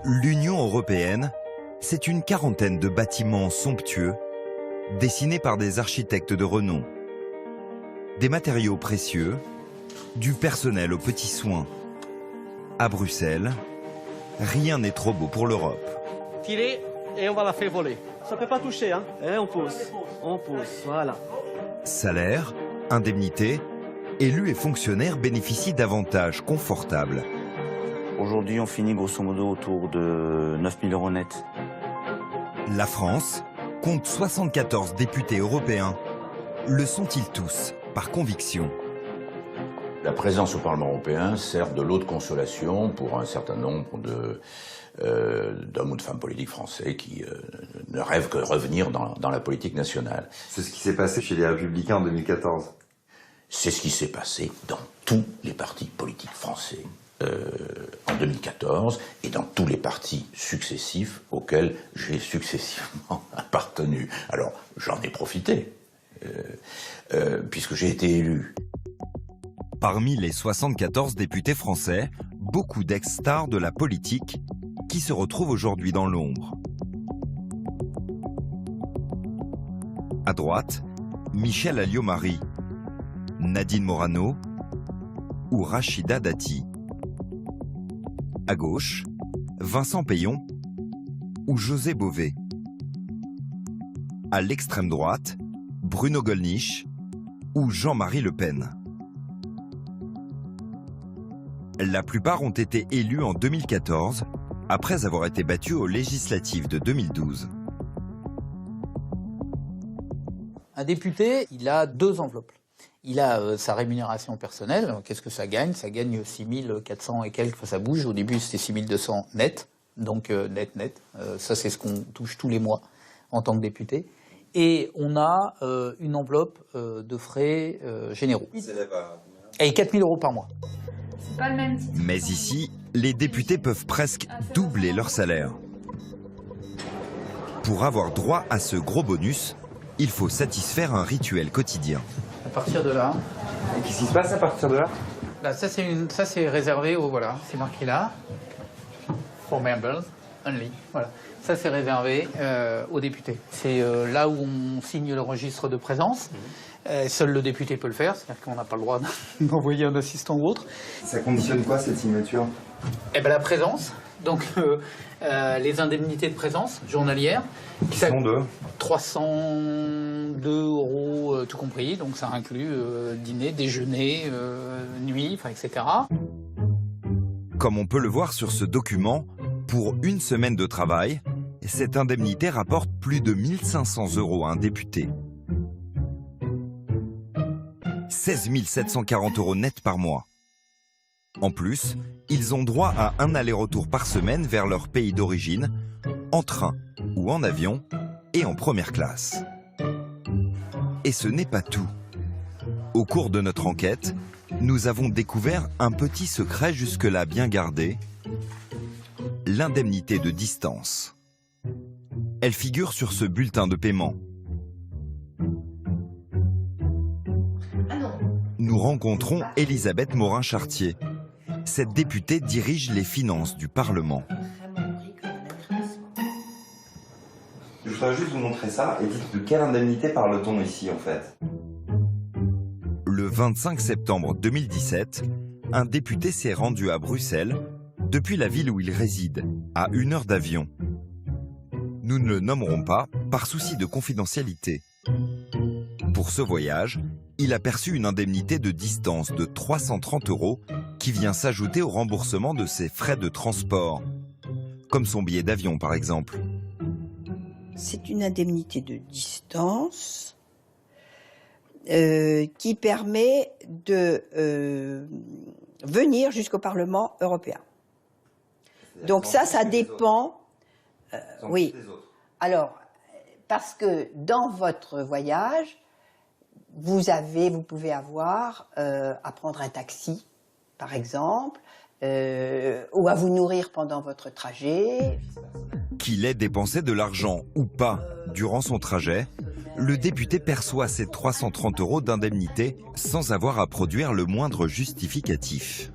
L'Union européenne, c'est une quarantaine de bâtiments somptueux, dessinés par des architectes de renom. Des matériaux précieux, du personnel aux petits soins. À Bruxelles, rien n'est trop beau pour l'Europe. Tirez et on va la faire voler. Ça ne peut pas toucher, hein? On pousse. On pousse, voilà. Salaire, indemnité, élus et fonctionnaires bénéficient d'avantages confortables. Aujourd'hui, on finit grosso modo autour de 9 000 € net. La France compte 74 députés européens. Le sont-ils tous, par conviction? La présence au Parlement européen sert de lot de consolation pour un certain nombre d'hommes ou de femmes politiques français qui ne rêvent que revenir dans la politique nationale. C'est ce qui s'est passé chez les Républicains en 2014. C'est ce qui s'est passé dans tous les partis politiques français en 2014 et dans tous les partis successifs auxquels j'ai successivement appartenu. Alors, j'en ai profité, puisque j'ai été élu. Parmi les 74 députés français, beaucoup d'ex-stars de la politique qui se retrouvent aujourd'hui dans l'ombre. À droite, Michel Alliot-Marie, Nadine Morano ou Rachida Dati. À gauche, Vincent Peillon ou José Bové. À l'extrême droite, Bruno Gollnisch ou Jean-Marie Le Pen. La plupart ont été élus en 2014, après avoir été battus aux législatives de 2012. Un député, il a deux enveloppes. Il a sa rémunération personnelle. Qu'est-ce que ça gagne? Ça gagne 6 400 et quelques, ça bouge. Au début, c'était 6 200 net, donc net. Ça, c'est ce qu'on touche tous les mois en tant que député. Et on a une enveloppe de frais généraux. Et 4 000 € par mois. C'est pas le même titre. Mais ici, les députés peuvent presque doubler leur salaire. Pour avoir droit à ce gros bonus, il faut satisfaire un rituel quotidien. À partir de là. Et qu'est-ce qui se passe à partir de là? Là, ça c'est réservé au voilà, c'est marqué là. For members only. Voilà. Ça c'est réservé aux députés. C'est là où on signe le registre de présence. Seul le député peut le faire, c'est-à-dire qu'on n'a pas le droit d'envoyer un assistant ou autre. Ça conditionne quoi cette signature? Eh ben la présence, donc les indemnités de présence journalières. Qui sont de 302 € tout compris, donc ça inclut dîner, déjeuner, nuit, etc. Comme on peut le voir sur ce document, pour une semaine de travail, cette indemnité rapporte plus de 1 500 € à un député. 16 740 € net par mois. En plus, ils ont droit à un aller-retour par semaine vers leur pays d'origine, en train ou en avion, et en première classe. Et ce n'est pas tout. Au cours de notre enquête, nous avons découvert un petit secret jusque-là bien gardé, l'indemnité de distance. Elle figure sur ce bulletin de paiement. Nous rencontrons Elisabeth Morin-Chartier. Cette députée dirige les finances du Parlement. Je voudrais juste vous montrer ça et dites de quelle indemnité parle-t-on ici en fait? Le 25 septembre 2017, un député s'est rendu à Bruxelles, depuis la ville où il réside, à 1 heure d'avion. Nous ne le nommerons pas par souci de confidentialité. Pour ce voyage, il a perçu une indemnité de distance de 330 € qui vient s'ajouter au remboursement de ses frais de transport, comme son billet d'avion par exemple. C'est une indemnité de distance qui permet de venir jusqu'au Parlement européen. Donc ça dépend. Oui. Alors, parce que dans votre voyage, vous pouvez avoir à prendre un taxi, par exemple, ou à vous nourrir pendant votre trajet. Qu'il ait dépensé de l'argent ou pas durant son trajet, le député perçoit ses 330 € d'indemnité sans avoir à produire le moindre justificatif.